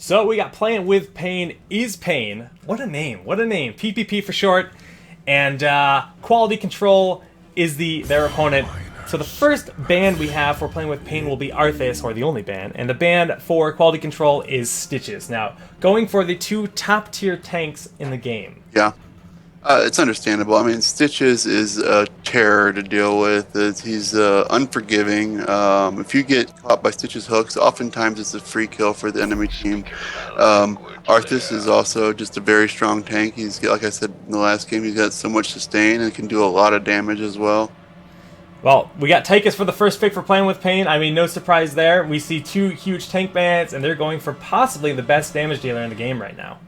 So we got Playing with Pain is Pain. What a name! What a name! PPP for short. And Quality Control is their opponent. So the first ban we have for Playing with Pain will be Arthas, or the only ban, and the ban for Quality Control is Stitches. Now, going for the two top tier tanks in the game. Yeah. It's understandable. I mean, Stitches is a terror to deal with. He's unforgiving. If you get caught by Stitches' hooks, oftentimes it's a free kill for the enemy team. Arthas is also just a very strong tank. He's got, like I said in the last game, he's got so much sustain and can do a lot of damage as well. Well, we got Tychus for the first pick for Playing with Pain. I mean, no surprise there. We see two huge tank bans, and they're going for possibly the best damage dealer in the game right now.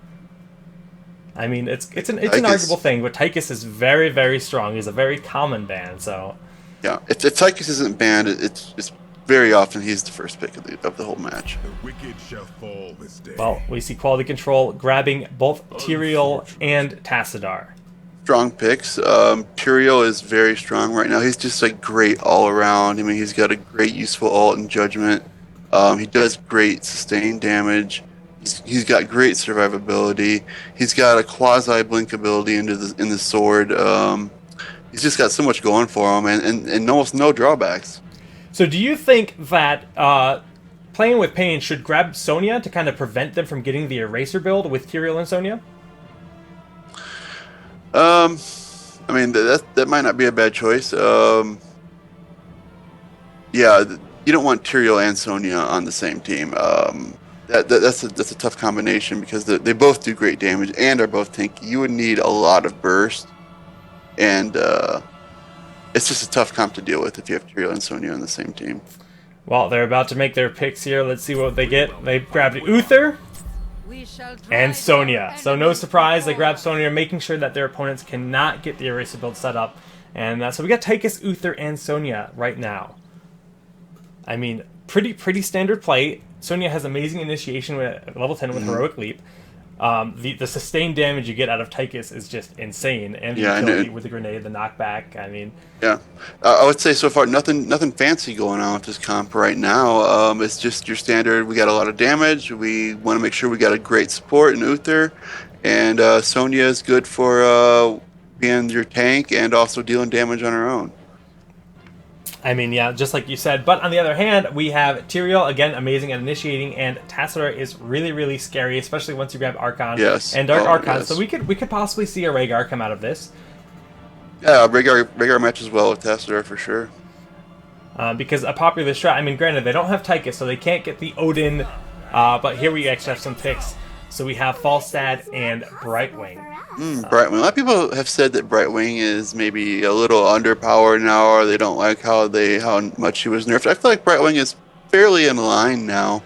I mean, it's an arguable thing, but Tychus is very, very strong. He's a very common ban, so... Yeah, if Tychus isn't banned, it's very often he's the first pick of the whole match. The wicked shall fall this day. Well, we see Quality Control grabbing both Tyrael and Tassadar. Strong picks. Tyrael is very strong right now. He's just like great all around. I mean, he's got a great useful ult and judgment. He does great sustained damage. He's got great survivability. He's got a quasi blink ability in the sword. He's just got so much going for him, and almost no drawbacks. So, do you think that Playing with Pain should grab Sonya to kind of prevent them from getting the Eraser build with Tyrael and Sonya? I mean that might not be a bad choice. Yeah, you don't want Tyrael and Sonya on the same team. That's a tough combination because they both do great damage and are both tanky. You would need a lot of burst, and it's just a tough comp to deal with if you have Tyrael and Sonya on the same team. Well, they're about to make their picks here. Let's see what they get. They grabbed Uther and Sonya. So no surprise, they grabbed Sonya, making sure that their opponents cannot get the Eraser build set up. And so we got Tychus, Uther, and Sonya right now. I mean, pretty standard play. Sonya has amazing initiation with level 10 with Heroic Leap. The sustained damage you get out of Tychus is just insane, and the utility with the grenade, the knockback. I mean, yeah, I would say so far nothing fancy going on with this comp right now. It's just your standard. We got a lot of damage. We want to make sure we got a great support in Uther, and Sonya is good for being your tank and also dealing damage on her own. I mean, yeah, just like you said. But on the other hand, we have Tyrael, again, amazing at initiating, and Tassadar is really, really scary, especially once you grab Archon and Dark Archon. Yes. So we could possibly see a Rhaegar come out of this. Yeah, Rhaegar matches well with Tassadar for sure. Because a popular strat, I mean, granted, they don't have Tychus, so they can't get the Odin, but here we actually have some picks. So we have Falstad and Brightwing. Brightwing. A lot of people have said that Brightwing is maybe a little underpowered now, or they don't like how much he was nerfed. I feel like Brightwing is fairly in line now.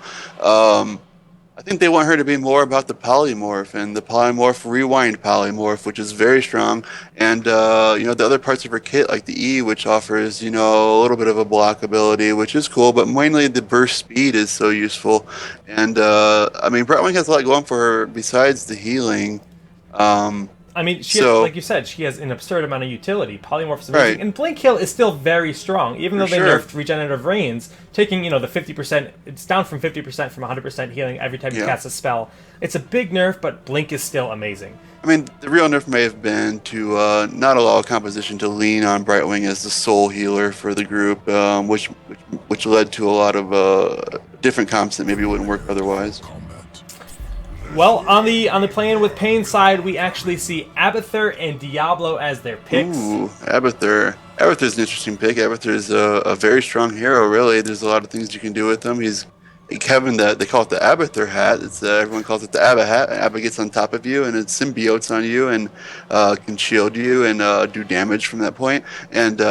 I think they want her to be more about the polymorph and the polymorph rewind polymorph, which is very strong, and the other parts of her kit like the E, which offers a little bit of a block ability, which is cool, but mainly the burst speed is so useful. And I mean, Brightwing has a lot going for her besides the healing. I mean, like you said, she has an absurd amount of utility. Polymorph is amazing. Right. And Blink Kill is still very strong, even though they nerfed Regenerative Rains, taking, the 50%, it's down from 50% from 100% healing every time you cast a spell. It's a big nerf, but Blink is still amazing. I mean, the real nerf may have been to not allow composition to lean on Brightwing as the sole healer for the group, which led to a lot of different comps that maybe wouldn't work otherwise. Well, on the Playing with Pain side, we actually see Abathur and Diablo as their picks. Ooh, Abathur. Abathur's an interesting pick. Abathur's a very strong hero, really. There's a lot of things you can do with him. He's Kevin, they call it the Abathur hat. It's everyone calls it the Abba hat. Abba gets on top of you, and it symbiotes on you and can shield you and do damage from that point. And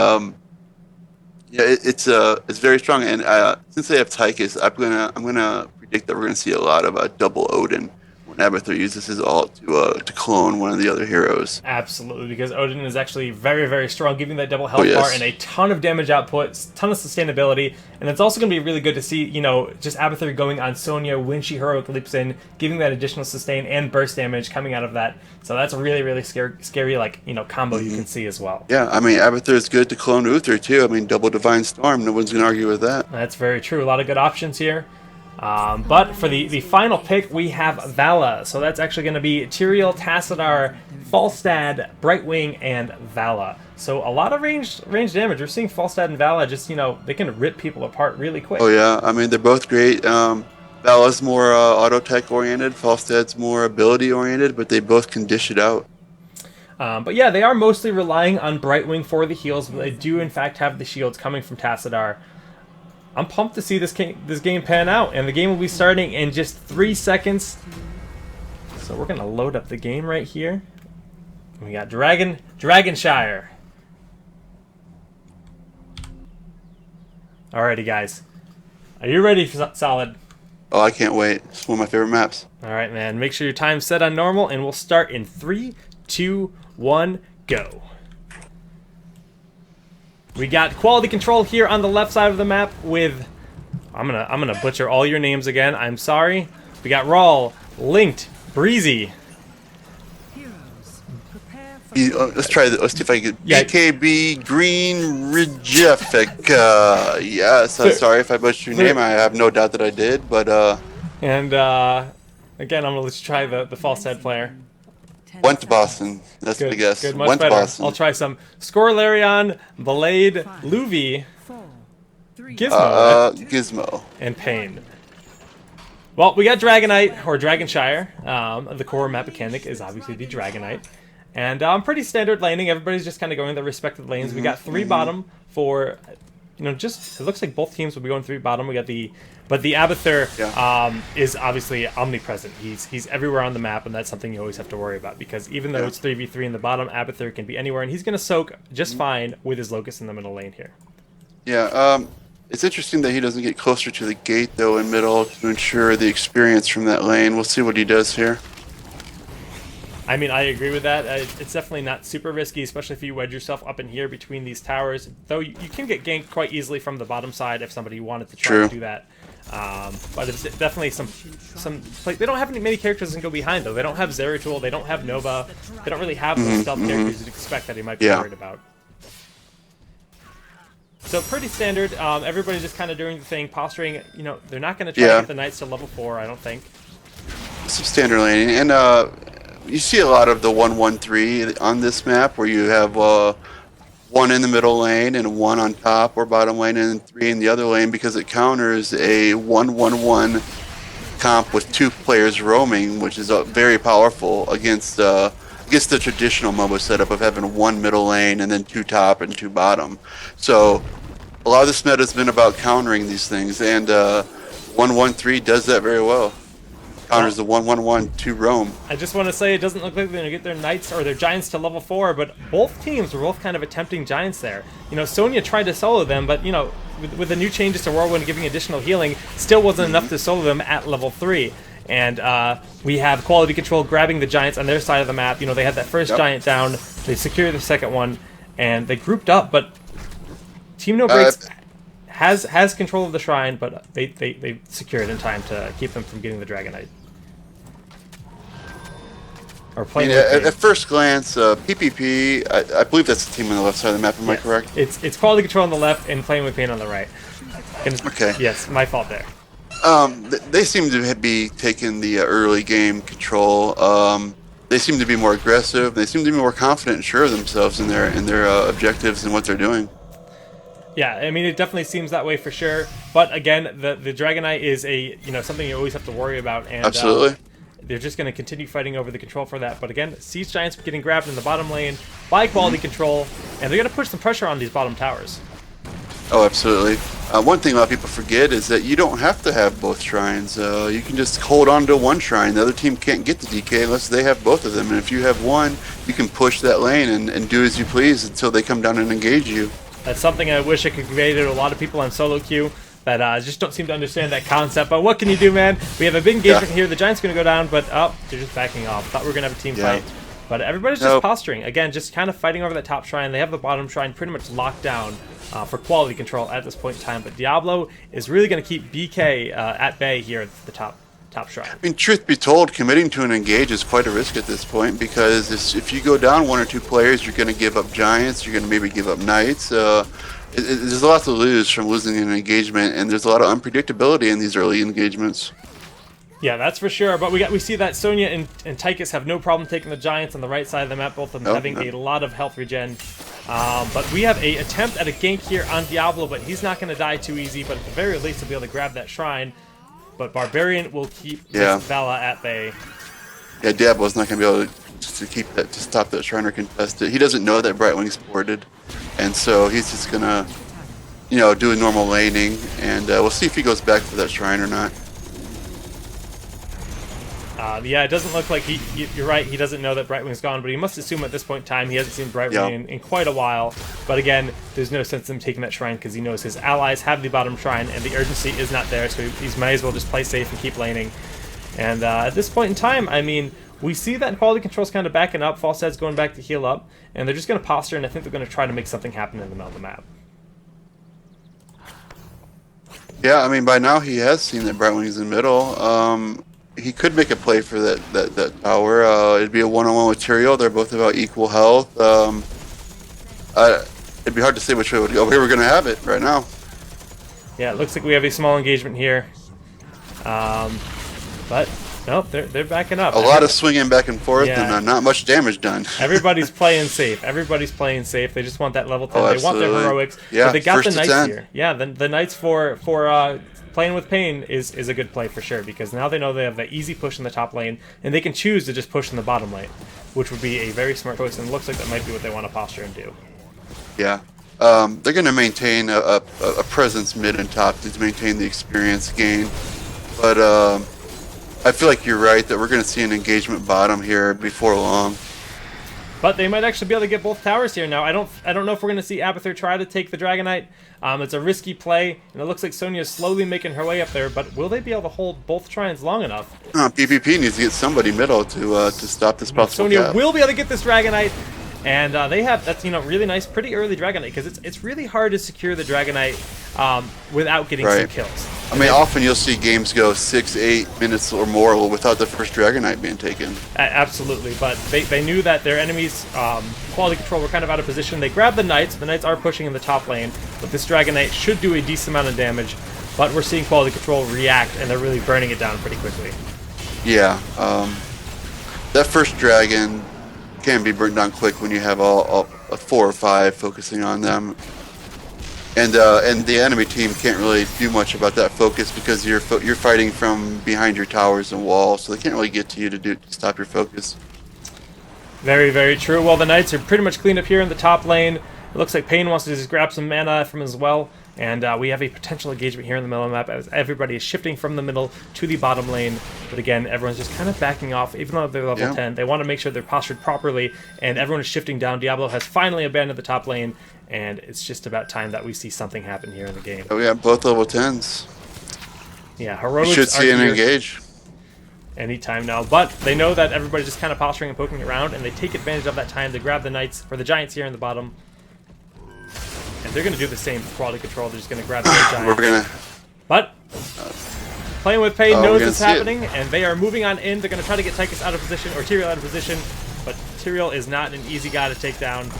it's very strong. And since they have Tychus, I'm gonna predict that we're gonna see a lot of double Odin. Abathur uses his ult to clone one of the other heroes. Absolutely, because Odin is actually very, very strong, giving that double health bar and a ton of damage output, ton of sustainability, and it's also going to be really good to see, just Abathur going on Sonya when she heroic leaps in, giving that additional sustain and burst damage coming out of that. So that's a really, really scary combo you can see as well. Yeah, I mean, Abathur is good to clone Uther too. I mean, double Divine Storm, no one's going to argue with that. That's very true. A lot of good options here. But for the final pick, we have Vala. So that's actually going to be Tyrael, Tassadar, Falstad, Brightwing, and Vala. So a lot of range damage. We're seeing Falstad and Vala just, they can rip people apart really quick. Oh yeah, I mean they're both great. Vala's more auto tech oriented, Falstad's more ability oriented, but they both can dish it out. But yeah, they are mostly relying on Brightwing for the heals, but they do in fact have the shields coming from Tassadar. I'm pumped to see this game pan out, and the game will be starting in just 3 seconds. So we're gonna load up the game right here. We got Dragonshire. Alrighty, guys, are you ready for solid? Oh, I can't wait. It's one of my favorite maps. All right, man. Make sure your time's set on normal, and we'll start in 3, 2, 1, go. We got quality control here on the left side of the map with, I'm gonna butcher all your names again. I'm sorry. We got Rawl, Linked, Breezy. Let's try this. Let's see if I can get BKB Green Rejefic. Yes, I'm sorry if I butchered your name. I have no doubt that I did, but And again, I'm gonna let's try the false head player. Went to Boston. That's Good, my guess. good, much Went better. to Boston. I'll try some Scorelarion, Blade, Luvi, Gizmo, Gizmo. and Pain. Well, we got Dragonite, or Dragonshire. The core map mechanic is obviously the Dragonite. And pretty standard laning. Everybody's just kind of going their respective lanes. We got 3 bottom for, just, it looks like both teams will be going 3 bottom. We got but the Abathur is obviously omnipresent. He's everywhere on the map, and that's something you always have to worry about, because even though it's 3v3 in the bottom, Abathur can be anywhere, and he's going to soak just fine with his Locust in the middle lane here. Yeah, it's interesting that he doesn't get closer to the gate, though, in middle to ensure the experience from that lane. We'll see what he does here. I mean, I agree with that. It's definitely not super risky, especially if you wedge yourself up in here between these towers. Though you can get ganked quite easily from the bottom side if somebody wanted to try to do that. But it's definitely some like, they don't have many characters that can go behind, though. They don't have Zeratul, they don't have Nova, they don't really have those stealth characters you'd expect that he might be worried about. So pretty standard. Everybody's just kind of doing the thing, posturing. They're not going to try to get the Knights to level 4, I don't think. Some standard laning, and you see a lot of the 1-1-3 on this map, where you have 1 in the middle lane and 1 on top or bottom lane and 3 in the other lane, because it counters a 1-1-1 comp with 2 players roaming, which is very powerful against the traditional MOBA setup of having 1 middle lane and then 2 top and 2 bottom. So a lot of this meta has been about countering these things, and 1-1-3 does that very well. Counters the 1-1-1-2 roam. I just want to say, it doesn't look like they're going to get their Knights or their Giants to level 4, but both teams were both kind of attempting Giants there. Sonya tried to solo them, but, with the new changes to Whirlwind giving additional healing, still wasn't enough to solo them at level 3. And we have quality control grabbing the Giants on their side of the map. They had that first Giant down, they secured the second one, and they grouped up, but Team No Breaks has control of the shrine, but they secure it in time to keep them from getting the Dragonite. Or playing at first glance, PPP, I believe that's the team on the left side of the map, am I correct? It's quality control on the left and playing with pain on the right. Okay. Yes, my fault there. They seem to be taking the early game control. They seem to be more aggressive. They seem to be more confident and sure of themselves in their objectives and what they're doing. Yeah, I mean, it definitely seems that way for sure. But again, the Dragonite is something you always have to worry about. And, absolutely. They're just going to continue fighting over the control for that. But again, Siege Giants getting grabbed in the bottom lane by quality control, and they're going to push some pressure on these bottom towers. Oh, absolutely. One thing a lot of people forget is that you don't have to have both shrines. You can just hold on to one shrine. The other team can't get the DK unless they have both of them. And if you have one, you can push that lane and do as you please until they come down and engage you. That's something I wish I could convey to a lot of people on solo queue that just don't seem to understand that concept. But what can you do, man? We have a big engagement here. The Giant's going to go down, but they're just backing off. Thought we were going to have a team fight. But everybody's just posturing. Again, just kind of fighting over that top shrine. They have the bottom shrine pretty much locked down for quality control at this point in time. But Diablo is really going to keep BK at bay here at the top top shrine. I mean, truth be told, committing to an engage is quite a risk at this point because if you go down 1 or 2 players, you're going to give up giants, you're going to maybe give up knights. There's a lot to lose from losing an engagement, and there's a lot of unpredictability in these early engagements. Yeah, that's for sure. But we see that Sonya and Tychus have no problem taking the giants on the right side of the map, both of them having a lot of health regen. But we have an attempt at a gank here on Diablo, but he's not going to die too easy. But at the very least, he'll be able to grab that shrine. But Barbarian will keep Vala at bay. Yeah, Diablo's not going to be able to stop that shrine or contest it. He doesn't know that Brightwing's ported, and so he's just going to, do a normal laning, and we'll see if he goes back for that shrine or not. Yeah, it doesn't look like you're right, he doesn't know that Brightwing's gone, but he must assume at this point in time he hasn't seen Brightwing in quite a while. But again, there's no sense in him taking that shrine because he knows his allies have the bottom shrine and the urgency is not there, so he might as well just play safe and keep laning. And at this point in time, I mean, we see that quality control's kind of backing up, Falstead's going back to heal up, and they're just going to posture, and I think they're going to try to make something happen in the middle of the map. Yeah, I mean, by now he has seen that Brightwing's in the middle. He could make a play for that tower. It'd be a one-on-one with Tyrael. They're both about equal health. It'd be hard to say which way it would go. Here we're going to have it right now. Yeah, it looks like we have a small engagement here. But, nope, they're backing up. A lot of swinging back and forth and not much damage done. Everybody's playing safe. Everybody's playing safe. They just want that level 10. They want their heroics. Yeah, but they got the first to Knights 10. here. Yeah, the Knights for Playing with Pain is a good play for sure, because now they know they have that easy push in the top lane, and they can choose to just push in the bottom lane, which would be a very smart choice, and it looks like that might be what they want to posture and do. Yeah. They're going to maintain a presence mid and top to maintain the experience gain. But I feel like you're right that we're going to see an engagement bottom here before long. But they might actually be able to get both towers here now. I don't know if we're going to see Abathur try to take the Dragonite. It's a risky play, and it looks like Sonya's slowly making her way up there, but will they be able to hold both shrines long enough? PvP needs to get somebody middle to stop this possible Sonya cap. will be able to get this Dragonite, and they have, that's, really nice, pretty early Dragonite, because it's really hard to secure the Dragonite without getting some kills. I mean, often you'll see games go 6-8 minutes or more without the first Dragonite being taken. Absolutely, but they knew that their enemies' quality control were kind of out of position. They grabbed the Knights. The Knights are pushing in the top lane, but this Dragonite should do a decent amount of damage. But we're seeing quality control react, and they're really burning it down pretty quickly. Yeah, that first dragon can be burnt down quick when you have a 4 or 5 focusing on them. And the enemy team can't really do much about that focus because you're fighting from behind your towers and walls, so they can't really get to you to stop your focus. Very, very true. Well, the Knights are pretty much cleaned up here in the top lane. It looks like Pain wants to just grab some mana from as well. And we have a potential engagement here in the middle of the map as everybody is shifting from the middle to the bottom lane. But again, everyone's just kind of backing off, even though they're level 10. They want to make sure they're postured properly, and everyone is shifting down. Diablo has finally abandoned the top lane, and it's just about time that we see something happen here in the game. Oh, yeah, both level 10s. Yeah, heroics You should see an engage. Anytime now, but they know that everybody's just kind of posturing and poking around, and they take advantage of that time to grab the Knights, for the Giants here in the bottom. And they're going to do the same for quality control. They're just going to grab the Giants. But Playing with Pain knows it's happening, and they are moving on in. They're going to try to get Tychus out of position, or Tyrael out of position, but Tyrael is not an easy guy to take down.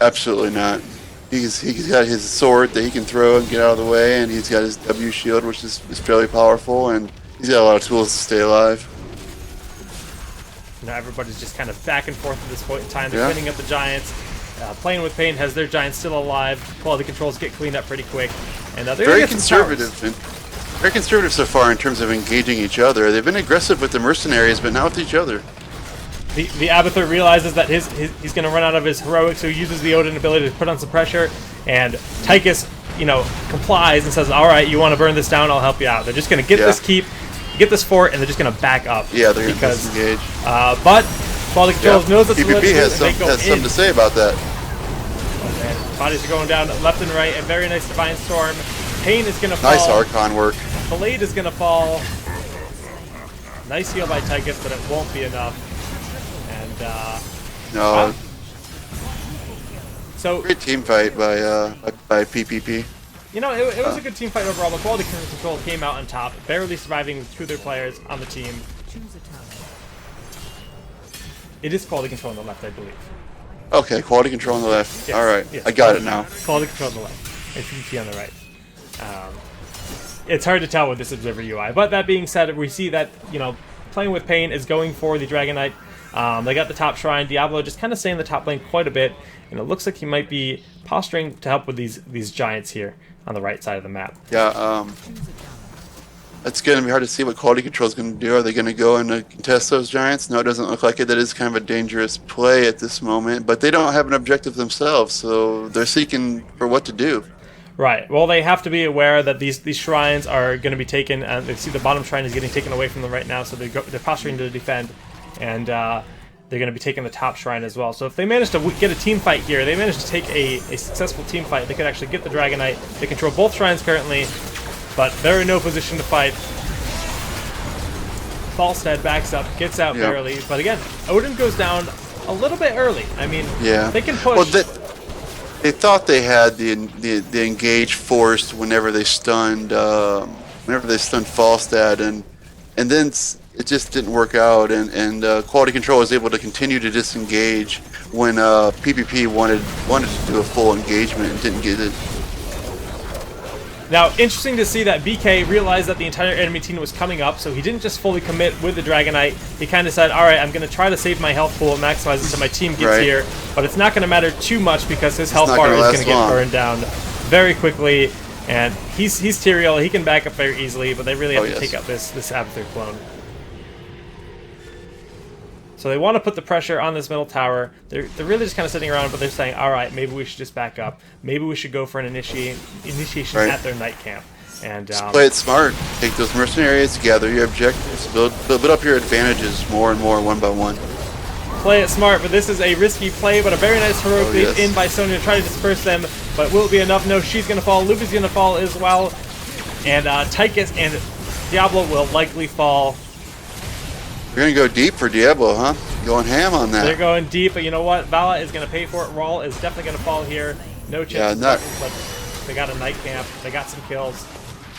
Absolutely not. He's got his sword that he can throw and get out of the way, and he's got his W shield, which is fairly powerful, and he's got a lot of tools to stay alive. Now everybody's just kind of back and forth at this point in time. They're cleaning up the Giants. Playing with Pain has their Giants still alive. Quality controls get cleaned up pretty quick. And they're very conservative. Very conservative so far in terms of engaging each other. They've been aggressive with the mercenaries, but not with each other. The Abathur realizes that he's going to run out of his heroics, so he uses the Odin ability to put on some pressure. And Tychus, complies and says, "All right, you want to burn this down? I'll help you out." They're just going to get this keep, get this fort, and they're just going to back up. Yeah, they're going to disengage. But Quality Controls knows it's PvP has something to say about that. Oh, man. Bodies are going down left and right. A very nice Divine Storm. Pain is going to fall. Nice Archon work. Blade is going to fall. Nice heal by Tychus, but it won't be enough. And, no. So Great team fight by PPP. You know, it was a good team fight overall. The quality control came out on top, barely surviving with 2 of their players on the team. It is quality control on the left, I believe. Okay, quality control on the left. Yes, All right, yes, I got it now. Quality control on the left, and PP on the right. It's hard to tell with this observer UI, but that being said, we see that, you know, Playing with Pain is going for the Dragon Knight. They got the top shrine. Diablo just kind of staying in the top lane quite a bit, and it looks like he might be posturing to help with these giants here on the right side of the map. Yeah, it's going to be hard to see what quality control is going to do. Are they going to go and contest those giants? No, it doesn't look like it. That is kind of a dangerous play at this moment, but they don't have an objective themselves, so they're seeking for what to do. Right. Well, they have to be aware that these shrines are going to be taken, and they see the bottom shrine is getting taken away from them right now, so they're posturing to defend, and they're going to be taking the top shrine as well. So if they manage to get a team fight here, they manage to take a successful team fight, they could actually get the Dragon Knight. They control both shrines currently, but they're in no position to fight. Falstead backs up, gets out barely, but again, Odin goes down a little bit early. I mean, they can push. Well, they thought they had the engage forced whenever they stunned Falstad, and then it just didn't work out, and quality control was able to continue to disengage when PPP wanted to do a full engagement and didn't get it. Now, interesting to see that BK realized that the entire enemy team was coming up, so he didn't just fully commit with the Dragon Knight. He kind of said, alright, I'm going to try to save my health pool and maximize it so my team gets here, but it's not going to matter too much because his health bar is going to get burned down very quickly, and he's Tyrael, he can back up very easily, but they really have to take out this Abathur clone. So they want to put the pressure on this middle tower. They're really just kind of sitting around, but they're saying, all right, maybe we should just back up. Maybe we should go for an initiation at their night camp. And just play it smart. Take those mercenaries, gather your objectives, build up your advantages more and more one by one. Play it smart, but this is a risky play, but a very nice heroic leap in by Sonya to try to disperse them. But will it be enough? No, she's going to fall. Luby's going to fall as well. And Tychus and Diablo will likely fall. You're going to go deep for Diablo, huh? Going ham on that. They're going deep, but you know what? Vala is going to pay for it. Rawl is definitely going to fall here. No chance. But they got a night camp. They got some kills.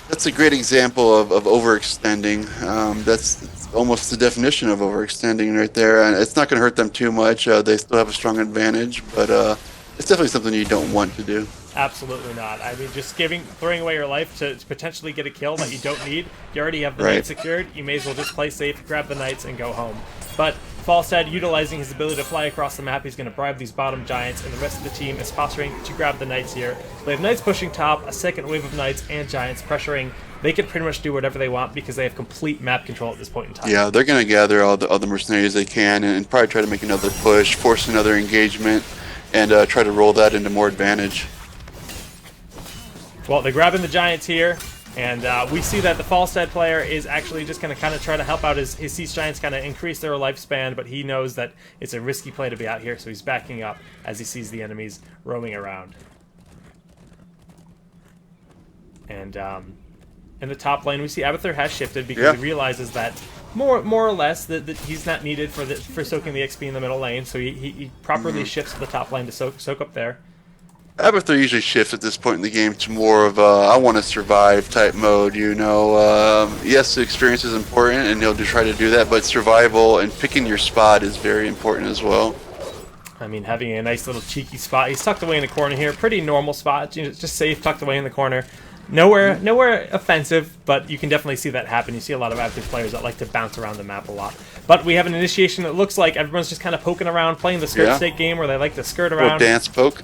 That's a great example of overextending. That's almost the definition of overextending right there. And it's not going to hurt them too much. They still have a strong advantage, but it's definitely something you don't want to do. Absolutely not. I mean, just throwing away your life to potentially get a kill that you don't need. You already have the knight secured. You may as well just play safe, grab the knights, and go home. But Falstad, utilizing his ability to fly across the map, he's going to bribe these bottom giants, and the rest of the team is posturing to grab the knights here. They have knights pushing top, a second wave of knights and giants pressuring. They can pretty much do whatever they want because they have complete map control at this point in time. Yeah, they're going to gather all the mercenaries they can and probably try to make another push, force another engagement, and try to roll that into more advantage. Well, they're grabbing the giants here, and we see that the Falstad player is actually just going to kind of try to help out his Siege Giants, kind of increase their lifespan, but he knows that it's a risky play to be out here, so he's backing up as he sees the enemies roaming around. And in the top lane, we see Abathur has shifted because he realizes that more or less that he's not needed for soaking the XP in the middle lane, so he properly shifts to the top lane to soak up there. Abathur usually shifts at this point in the game to more of a I want to survive type mode, you know. Yes, the experience is important, and he'll try to do that, but survival and picking your spot is very important as well. I mean, having a nice little cheeky spot. He's tucked away in the corner here. Pretty normal spot, just safe, tucked away in the corner. Nowhere offensive, but you can definitely see that happen. You see a lot of active players that like to bounce around the map a lot. But we have an initiation that looks like everyone's just kind of poking around, playing the skirt stake game where they like to skirt around. Little dance poke.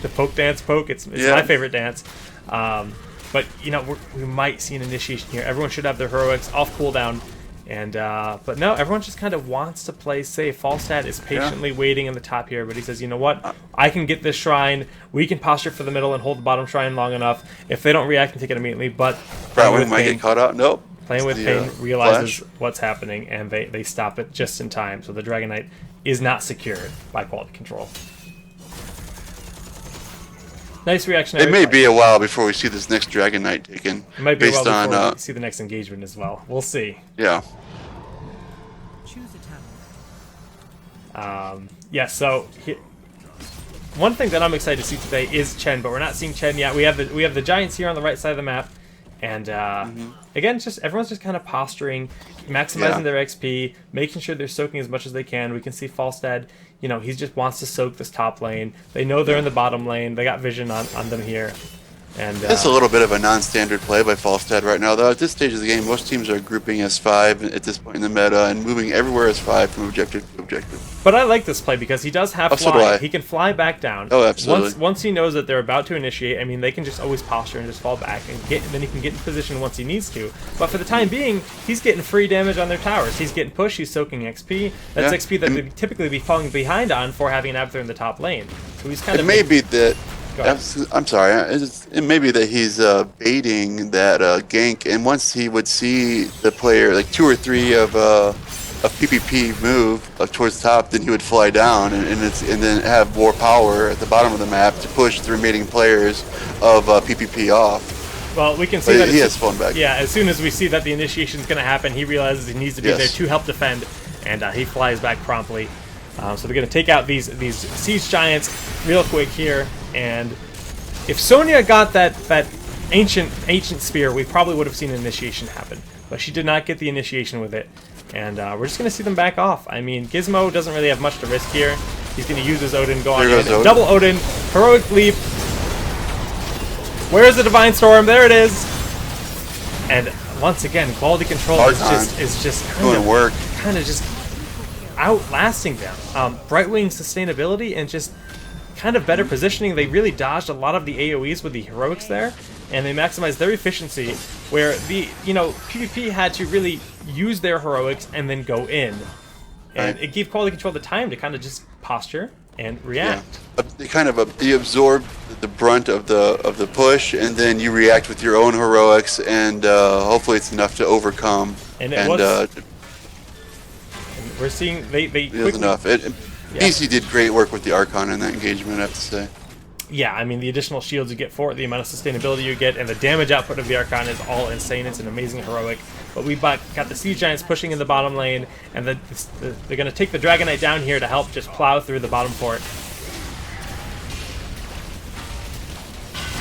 The poke dance poke. It's my favorite dance. But you know, we might see an initiation here. Everyone should have their heroics off cooldown. And but no, everyone just kind of wants to play safe. Falstad is patiently waiting in the top here, but he says, you know what? I can get this shrine. We can posture for the middle and hold the bottom shrine long enough. If they don't react and take it immediately, but Brightwing might get caught out. Nope. Playing with Pain realizes what's happening, and they stop it just in time. So the Dragon Knight is not secured by quality control. Nice reaction. It may be a while before we see this next Dragon Knight taken. It might be a while before we see the next engagement as well. We'll see. Yeah. Yeah, so one thing that I'm excited to see today is Chen, but we're not seeing Chen yet. We have the Giants here on the right side of the map, and again, it's just everyone's just kind of posturing, maximizing their XP, making sure they're soaking as much as they can. We can see Falstad, you know, he just wants to soak this top lane. They know they're in the bottom lane. They got vision on them here. And it's a little bit of a non-standard play by Falstad right now, though. At this stage of the game, most teams are grouping S5 at this point in the meta and moving everywhere S5 from objective to objective. But I like this play because he does have So do fly. I. He can fly back down. Oh, absolutely. Once he knows that they're about to initiate, I mean, they can just always posture and just fall back, and then he can get in position once he needs to. But for the time being, he's getting free damage on their towers. He's getting pushed. He's soaking XP. That's XP that they'd typically be falling behind on for having an Abathur in the top lane. So he's kind of. It may be that. Go I'm sorry. It may be that he's baiting that gank, and once he would see the player, like 2 or 3 of PPP move towards the top, then he would fly down and then have more power at the bottom of the map to push the remaining players of PPP off. Well, we can see But that he has flown back. Yeah, as soon as we see that the initiation is going to happen, he realizes he needs to be there to help defend, and he flies back promptly. So they're going to take out these siege giants real quick here, and if Sonya got that ancient spear, we probably would have seen an initiation happen. But she did not get the initiation with it, and we're just going to see them back off. I mean, Gizmo doesn't really have much to risk here. He's going to use his Odin, go on in, double Odin, heroic leap. Where's the Divine Storm? There it is. And once again, quality control is just kind of just outlasting them. Brightwing sustainability and just kind of better positioning. They really dodged a lot of the AoEs with the heroics there, and they maximized their efficiency, where the PvP had to really use their heroics and then go in, and it gave quality control the time to kind of just posture and react. They kind of you absorb the brunt of the push, and then you react with your own heroics, and hopefully it's enough to overcome. And we're seeing they quickly, enough. PC did great work with the Archon in that engagement, I have to say. Yeah, I mean, the additional shields you get for it, the amount of sustainability you get, and the damage output of the Archon is all insane. It's an amazing heroic. But we got the Siege Giants pushing in the bottom lane, and they're going to take the Dragon Knight down here to help just plow through the bottom fort.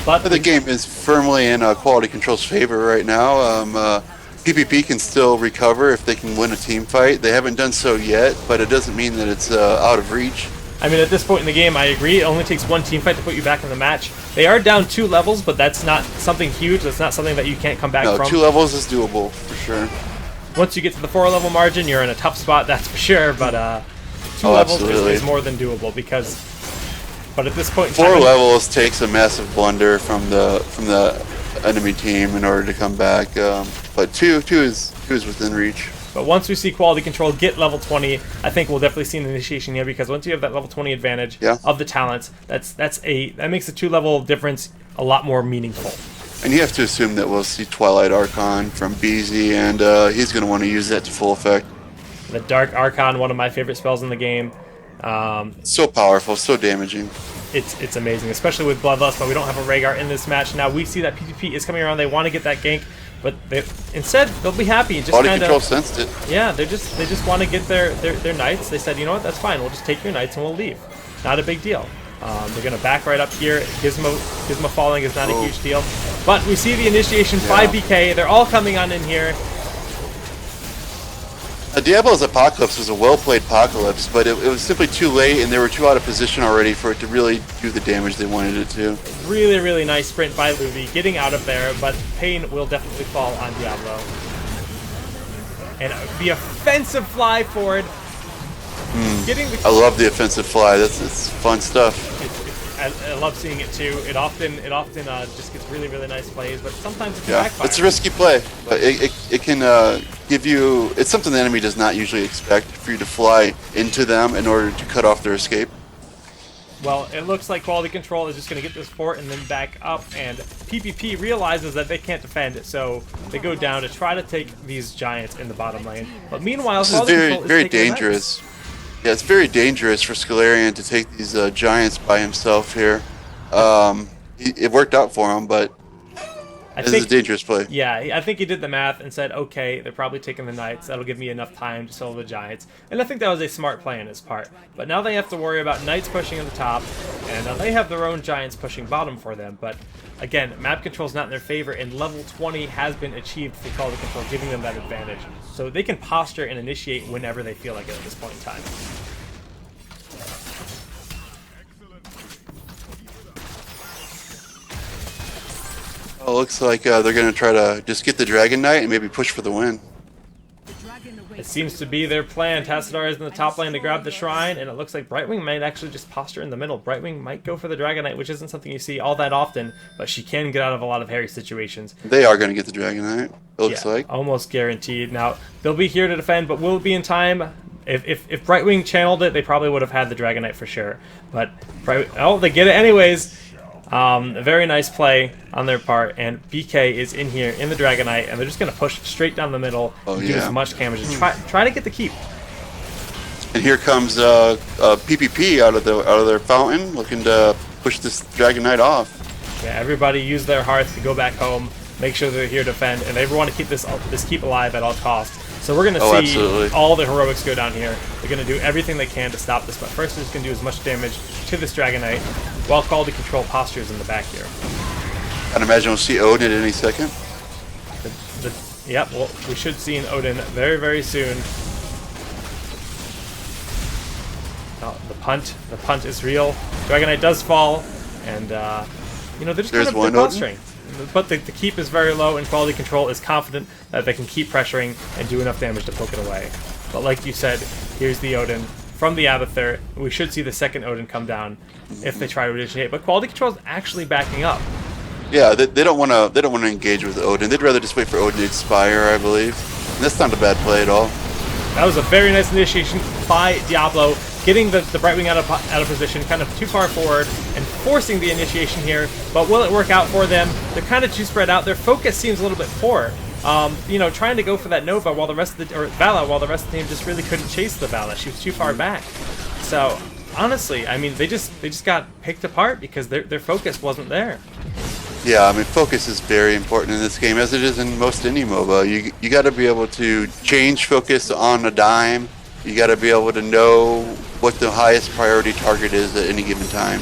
But the game is firmly in quality control's favor right now. PPP can still recover if they can win a team fight. They haven't done so yet, but it doesn't mean that it's out of reach. I mean, at this point in the game, I agree. It only takes one team fight to put you back in the match. They are down 2 levels, but that's not something huge. That's not something that you can't come back from. 2 levels is doable, for sure. Once you get to the 4-level margin, you're in a tough spot, that's for sure, but 2 levels is more than doable, because... But at this point in time... 4 levels takes a massive blunder from the enemy team in order to come back, but 2 is within reach. But once we see quality control get level 20, I think we'll definitely see an initiation here, because once you have that level 20 advantage of the talents, that makes the 2-level difference a lot more meaningful. And you have to assume that we'll see Twilight Archon from BZ, and he's going to want to use that to full effect. The Dark Archon, one of my favorite spells in the game. So powerful, so damaging. It's amazing, especially with Bloodlust, but we don't have a Rhaegar in this match. Now we see that PvP is coming around. They want to get that gank, but instead they'll be happy and just Quality control sensed it. Yeah, they just want to get their knights. They said, you know what, that's fine. We'll just take your knights and we'll leave. Not a big deal. They're gonna back right up here. Gizmo falling is not a huge deal, but we see the initiation 5 BK. They're all coming on in here. Diablo's Apocalypse was a well-played Apocalypse, but it was simply too late, and they were too out of position already for it to really do the damage they wanted it to. Really, really nice sprint by Luvi, getting out of there, but pain will definitely fall on Diablo. And the offensive fly forward. I love the offensive fly. It's fun stuff. I love seeing it too. It often just gets really, really nice plays, but sometimes it can backfire. It's a risky play, but it can give you... It's something the enemy does not usually expect, for you to fly into them in order to cut off their escape. Well, it looks like quality control is just going to get this fort and then back up, and PPP realizes that they can't defend it, so they go down to try to take these giants in the bottom lane. But meanwhile, this is very dangerous. Yeah, it's very dangerous for Scalarian to take these giants by himself here. It worked out for him, but This is a dangerous play. Yeah, I think he did the math and said, okay, they're probably taking the Knights. That'll give me enough time to solo the Giants. And I think that was a smart play on his part. But now they have to worry about Knights pushing at the top, and they have their own Giants pushing bottom for them. But again, map control's not in their favor, and level 20 has been achieved through quality control, giving them that advantage. So they can posture and initiate whenever they feel like it at this point in time. Well, it looks like they're going to try to just get the Dragon Knight and maybe push for the win. It seems to be their plan. Tassadar is in the top lane to grab the shrine, and it looks like Brightwing might actually just posture in the middle. Brightwing might go for the Dragon Knight, which isn't something you see all that often, but she can get out of a lot of hairy situations. They are going to get the Dragon Knight, it looks like. Almost guaranteed. Now, they'll be here to defend, but will it be in time? If Brightwing channeled it, they probably would have had the Dragon Knight for sure. But, they get it anyways. A very nice play on their part, and BK is in here in the Dragon Knight, and they're just going to push straight down the middle and do as much damage as try to get the keep. And here comes PPP out of their fountain, looking to push this Dragon Knight off. Yeah, everybody use their hearts to go back home, make sure they're here to defend, and they want to keep this keep alive at all costs. So we're going to see all the heroics go down here. They're going to do everything they can to stop this, but first they're just going to do as much damage to this Dragon Knight while quality control postures in the back here. I'd imagine we'll see Odin at any second. Yep, well, we should see an Odin very, very soon. Oh, the punt is real. Dragon Knight does fall, and they're just kind of posturing. But the keep is very low, and quality control is confident that they can keep pressuring and do enough damage to poke it away. But like you said, here's the Odin from the Abathur. We should see the second Odin come down if they try to initiate. But quality control is actually backing up. Yeah, they don't want to engage with Odin. They'd rather just wait for Odin to expire, I believe. And that's not a bad play at all. That was a very nice initiation by Diablo, getting the Brightwing out of position, kind of too far forward, and forcing the initiation here. But will it work out for them? They're kind of too spread out. Their focus seems a little bit poor. Trying to go for that Nova while the rest of Vala, while the rest of the team just really couldn't chase the Vala. She was too far back. So honestly, I mean, they just got picked apart because their focus wasn't there. Yeah, I mean, focus is very important in this game, as it is in most any MOBA. You got to be able to change focus on a dime. You got to be able to know what the highest priority target is at any given time.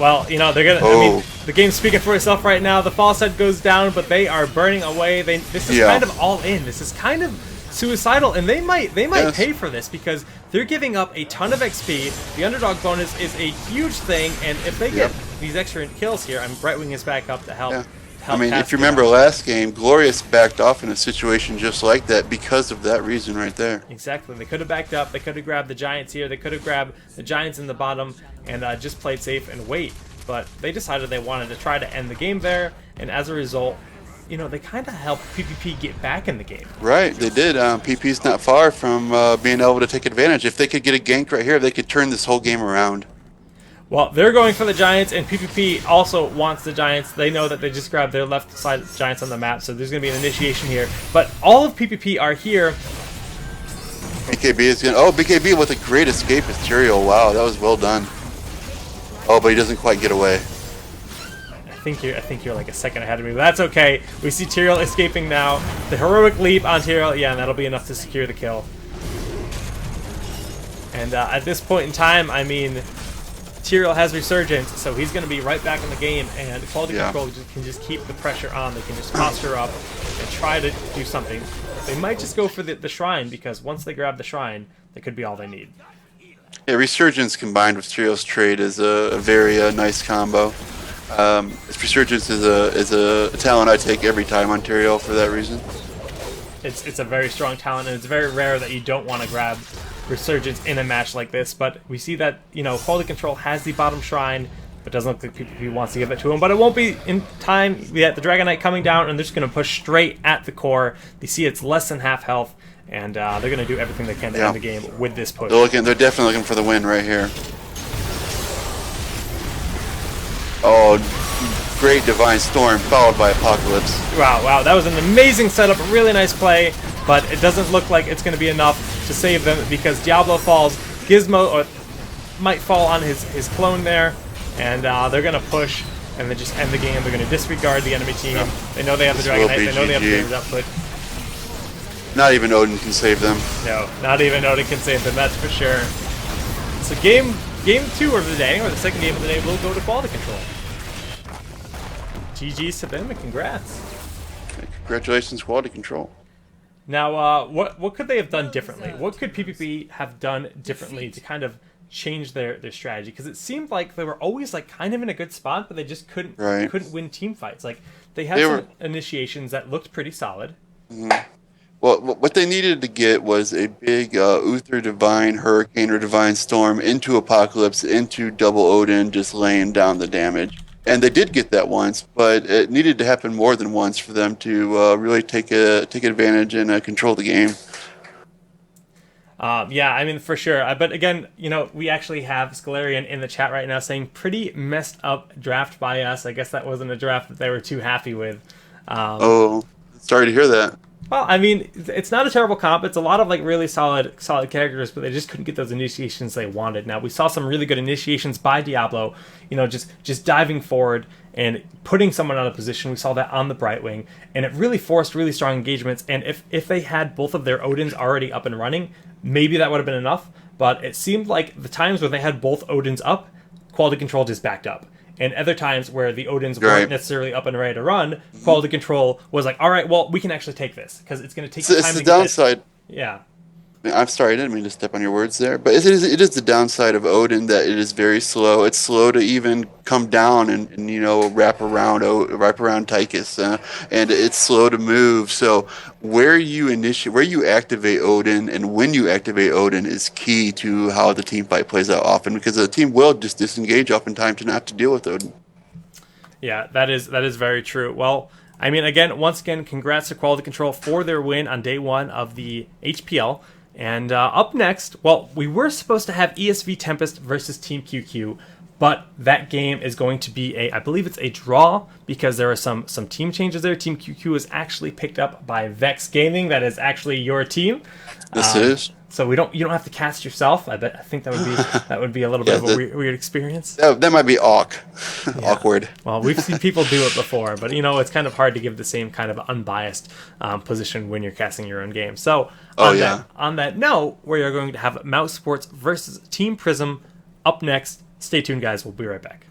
Well, they're gonna. I mean, the game's speaking for itself right now. The false head goes down, but they are burning away. This is kind of all in. This is kind of suicidal, and they might pay for this because they're giving up a ton of XP. The underdog bonus is a huge thing, and if they get these extra kills here, Brightwing is back up to help. Yeah. I mean, if you remember last game, Glorious backed off in a situation just like that because of that reason right there. Exactly. They could have backed up. They could have grabbed the Giants here. They could have grabbed the Giants in the bottom and just played safe and wait. But they decided they wanted to try to end the game there, and as a result, they kind of helped PPP get back in the game. Right, they did. PP's not far from being able to take advantage. If they could get a gank right here, they could turn this whole game around. Well, they're going for the Giants, and PPP also wants the Giants. They know that they just grabbed their left side Giants on the map, so there's going to be an initiation here. But all of PPP are here. BKB is going to... Oh, BKB with a great escape with Tyrael. Wow, that was well done. Oh, but he doesn't quite get away. I think you're like a second ahead of me, but that's okay. We see Tyrael escaping now. The heroic leap on Tyrael, yeah, and that'll be enough to secure the kill. And at this point in time, I mean, Tyrael has Resurgence, so he's going to be right back in the game, and quality control can just keep the pressure on. They can just posture up and try to do something. They might just go for the Shrine, because once they grab the Shrine, that could be all they need. Yeah, Resurgence combined with Tyrael's trade is a very nice combo. Resurgence is a talent I take every time on Tyrael for that reason. It's a very strong talent, and it's very rare that you don't want to grab Resurgence in a match like this. But we see that quality control has the bottom shrine, but doesn't look like PPP wants to give it to him. But it won't be in time. We have the Dragon Knight coming down, and they're just going to push straight at the core. They see it's less than half health, and they're going to do everything they can to end the game with this push. They're definitely looking for the win right here. Oh, great Divine Storm followed by Apocalypse. Wow, that was an amazing setup, a really nice play, but it doesn't look like it's going to be enough to save them because Diablo falls, Gizmo might fall on his clone there, and they're going to push and then just end the game. They're going to disregard the enemy team. Yeah. They know they have the This Dragon will Knight. be They know they have the GG. Dragon's output. Not even Odin can save them. No, not even Odin can save them, that's for sure. So game 2 of the day, or the second game of the day, will go to quality control. GG's to them, and congrats. Congratulations, quality control. Now, what could they have done differently? What could PPP have done differently to kind of change their strategy? Because it seemed like they were always like kind of in a good spot, but they just couldn't win team fights. Like they had some initiations that looked pretty solid. Well, what they needed to get was a big Uther Divine Hurricane or Divine Storm into Apocalypse, into Double Odin, just laying down the damage. And they did get that once, but it needed to happen more than once for them to really take advantage and control the game. Yeah, I mean, for sure. But again, you know, we actually have Scalarian in the chat right now saying pretty messed up draft by us. I guess that wasn't a draft that they were too happy with. Sorry to hear that. Well, I mean, it's not a terrible comp. It's a lot of like really solid characters, but they just couldn't get those initiations they wanted. Now we saw some really good initiations by Diablo. You know, just diving forward and putting someone out of position. We saw that on the Brightwing, and it really forced really strong engagements. And if they had both of their Odins already up and running, maybe that would have been enough. But it seemed like the times where they had both Odins up, quality control just backed up. And other times where the Odins weren't necessarily up and ready to run, quality control was like, all right, well, we can actually take this because it's going to take time it's to the get downside. Yeah. I'm sorry, I didn't mean to step on your words there, but it is the downside of Odin that it is very slow. It's slow to even come down and you know wrap around Tychus, and it's slow to move. So where you activate Odin and when you activate Odin is key to how the team fight plays out often, because the team will just disengage oftentimes to not have to deal with Odin. Yeah, that is very true. Well, I mean, once again, congrats to Quality Control for their win on day 1 of the HPL. And up next, well, we were supposed to have ESV Tempest versus Team QQ, but that game is going to be I believe it's a draw because there are some team changes there. Team QQ is actually picked up by Vex Gaming. That is actually your team. This is. So you don't have to cast yourself. I think that would be a little bit of a weird experience. That might be awkward. Well, we've seen people do it before, but you know it's kind of hard to give the same kind of unbiased position when you're casting your own game. So on that note, we are going to have Mouse Sports versus Team Prism up next. Stay tuned, guys. We'll be right back.